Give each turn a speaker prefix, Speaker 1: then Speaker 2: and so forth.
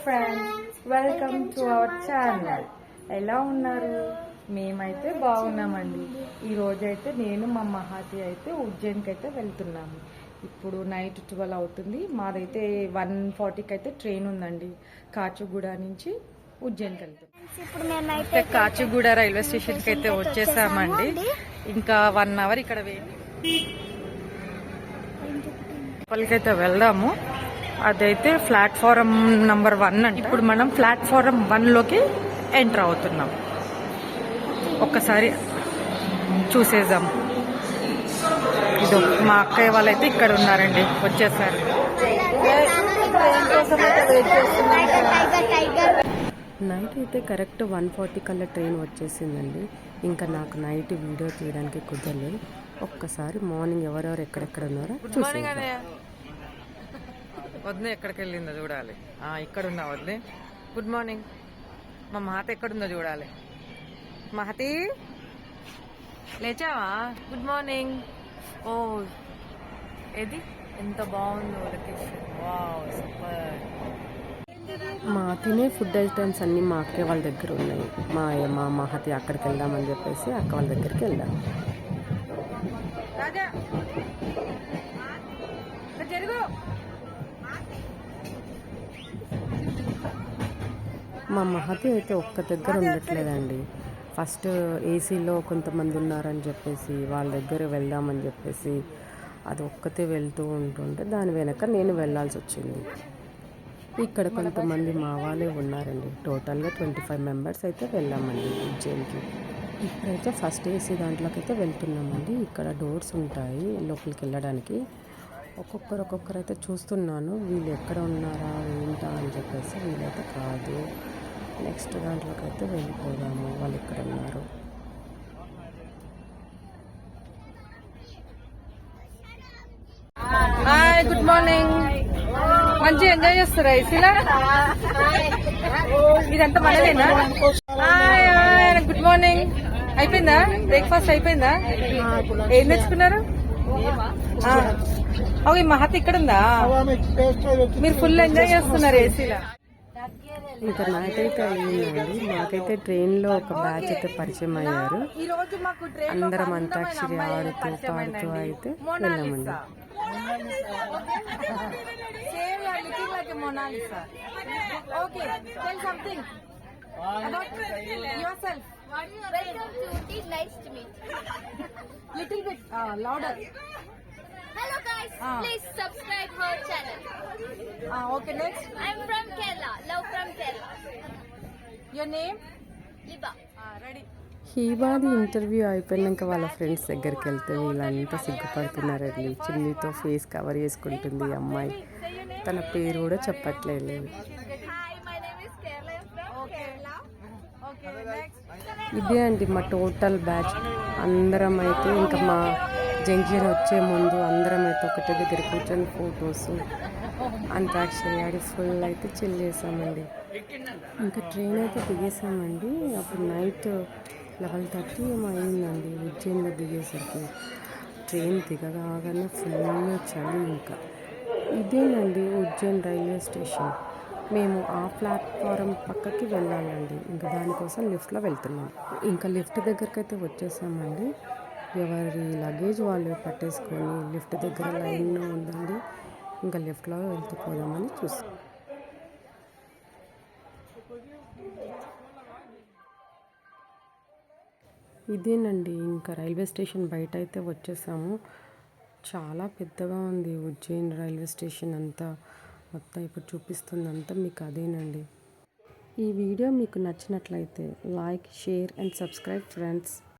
Speaker 1: Friends, welcome to our channel. ఎలా ఉన్నారు? మేమైతే బాగున్నామండి. ఈరోజైతే నేను మా మహాతి అయితే ఉజ్జయిన్కి అయితే వెళ్తున్నాము. ఇప్పుడు నైట్ 12 అవుతుంది. మాదైతే 1:40కి అయితే ట్రైన్ ఉందండి కాచిగూడ నుంచి ఉజ్జయిన్కి వెళ్తున్నాం.
Speaker 2: ఇప్పుడు మేమైతే
Speaker 1: కాచిగూడ రైల్వే స్టేషన్కి అయితే వచ్చేసామండి. ఇంకా 1 అవర్ ఇక్కడ లోపలికైతే వెళ్దాము. అదైతే ప్లాట్ఫారం నంబర్ 1 అండి. ఇప్పుడు మనం ప్లాట్ఫారం 1లోకి ఎంటర్ అవుతున్నాం. ఒక్కసారి చూసేద్దాం. ఇదో మా అక్కయ్య వాళ్ళైతే ఇక్కడ ఉన్నారండి, వచ్చేసారు.
Speaker 3: నైట్ అయితే కరెక్ట్ 1:40 కల్లా ట్రైన్ వచ్చేసిందండి. ఇంకా నాకు నైట్ వీడియో తీయడానికి కుదరలేదు. ఒక్కసారి మార్నింగ్ ఎవరెవరు ఎక్కడెక్కడ ఉన్నారో చూసి
Speaker 1: వద్దే ఎక్కడికి వెళ్ళిందో చూడాలి. ఇక్కడ ఉన్నా వద్దే. Good morning. మా మహత ఎక్కడుందో చూడాలి. మహతి లేచావా? Good morning. ఓ ఏది ఎంత బాగుందో లొకేషన్. Wow, super.
Speaker 3: మా తినే ఫుడ్ ఐటమ్స్ అన్నీ మా అక్క వాళ్ళ దగ్గర ఉన్నాయి. మా మహతి అక్కడికి వెళ్దామని చెప్పేసి అక్క వాళ్ళ దగ్గరికి వెళ్ళాం.
Speaker 1: రాజా జరుగు.
Speaker 3: మా మహతి అయితే ఒక్క దగ్గర ఉండట్లేదండి. ఫస్ట్ ఏసీలో కొంతమంది ఉన్నారని చెప్పేసి వాళ్ళ దగ్గర వెళ్దామని చెప్పేసి అది ఒక్కతే వెళ్తూ ఉంటుంటే దాని వెనక నేను వెళ్ళాల్సి వచ్చింది. ఇక్కడ కొంతమంది మా వాళ్ళే ఉన్నారండి. టోటల్గా 25 మెంబర్స్ అయితే వెళ్ళామండి ఉజ్జయిన్కి. ఇప్పుడైతే ఫస్ట్ ఏసీ దాంట్లోకి అయితే వెళ్తున్నామండి. ఇక్కడ డోర్స్ ఉంటాయి లోపలికి వెళ్ళడానికి. ఒక్కొక్కరు అయితే చూస్తున్నాను, వీళ్ళు ఎక్కడ ఉన్నారా ఏంటా అని చెప్పేసి. వీళ్ళైతే కాదు, నెక్స్ట్ దాంట్లోకి అయితే వెళ్ళిపోదాము, వాళ్ళు ఇక్కడ ఉన్నారు.
Speaker 1: Hi, good morning. మంచి ఎంజాయ్ చేస్తారా ఏసీలా? ఇదంతా మనదేనా? Hi, good morning. అయిపోయిందా బ్రేక్ఫాస్ట్? అయిపోయిందా? ఏం తెచ్చుకున్నారు? ఓకే, మహతి ఇక్కడ ఉందా? మీరు ఫుల్ ఎంజాయ్ చేస్తున్నారు ఏసీలా.
Speaker 3: ఇంకా నైట్ అయితే అయ్యిందండి. మాకైతే ట్రైన్లో ఒక బ్యాచ్ అయితే పరిచయం అయ్యారు. అందరం అంతాక్షరి ఆడుతూ పాడుతూ అయితే వెళ్ళామండి.
Speaker 2: Hello guys, please subscribe our channel.
Speaker 1: Okay, next.
Speaker 2: I'm from Kerala. Love from Kerala.
Speaker 1: Your name?
Speaker 2: Liba.
Speaker 1: Ready.
Speaker 3: హీబాది ఇంటర్వ్యూ అయిపోయినాక వాళ్ళ ఫ్రెండ్స్ దగ్గరికి వెళ్తే వీళ్ళంతా సిగ్గుపడుతున్నారండి. చిన్నితో ఫేస్ కవర్ చేసుకుంటుంది ఈ అమ్మాయి. తన పేరు కూడా చెప్పట్లేదు.
Speaker 2: Hi, my name is Kerala. I'm from Kerala.
Speaker 1: Okay, next.
Speaker 3: ఇదే అండి మా టోటల్ బ్యాచ్. అందరం అయితే ఇంకా మా జంక్షన్ వచ్చే ముందు అందరం అయితే ఒకటే దగ్గర కూర్చొని ఫొటోస్ అంతాక్షరి ఆడి ఫుల్ అయితే చిల్ చేసామండి. ఇంకా ట్రైన్ అయితే దిగేసామండి. అప్పుడు నైట్ 11:30 ఏమో అయిందండి ఉజ్జయిన్లో దిగేసరికి. ట్రైన్ దిగగానే ఫుల్ చలి. ఇంకా ఇదేనండి ఉజ్జయిన్ రైల్వే స్టేషన్. మేము ఆ ప్లాట్ఫారం పక్కకి వెళ్ళాలండి. ఇంకా దానికోసం లిఫ్ట్లో వెళ్తున్నాం. ఇంకా లిఫ్ట్ దగ్గరికి అయితే వచ్చేసామండి. ఎవరి లగేజ్ వాళ్ళు పట్టేసుకొని లిఫ్ట్ దగ్గర లైన్లో ఉందండి. ఇంకా లిఫ్ట్లో వెళ్తుపోదామని చూస్తాం. ఇదేనండి ఇంకా రైల్వే స్టేషన్ బయట అయితే వచ్చేసాము. చాలా పెద్దగా ఉంది ఉజ్జయిన్ రైల్వే స్టేషన్ అంతా. మొత్తం ఇప్పుడు చూపిస్తుందంతా మీకు అదేనండి. ఈ వీడియో మీకు నచ్చినట్లయితే like, share and subscribe friends.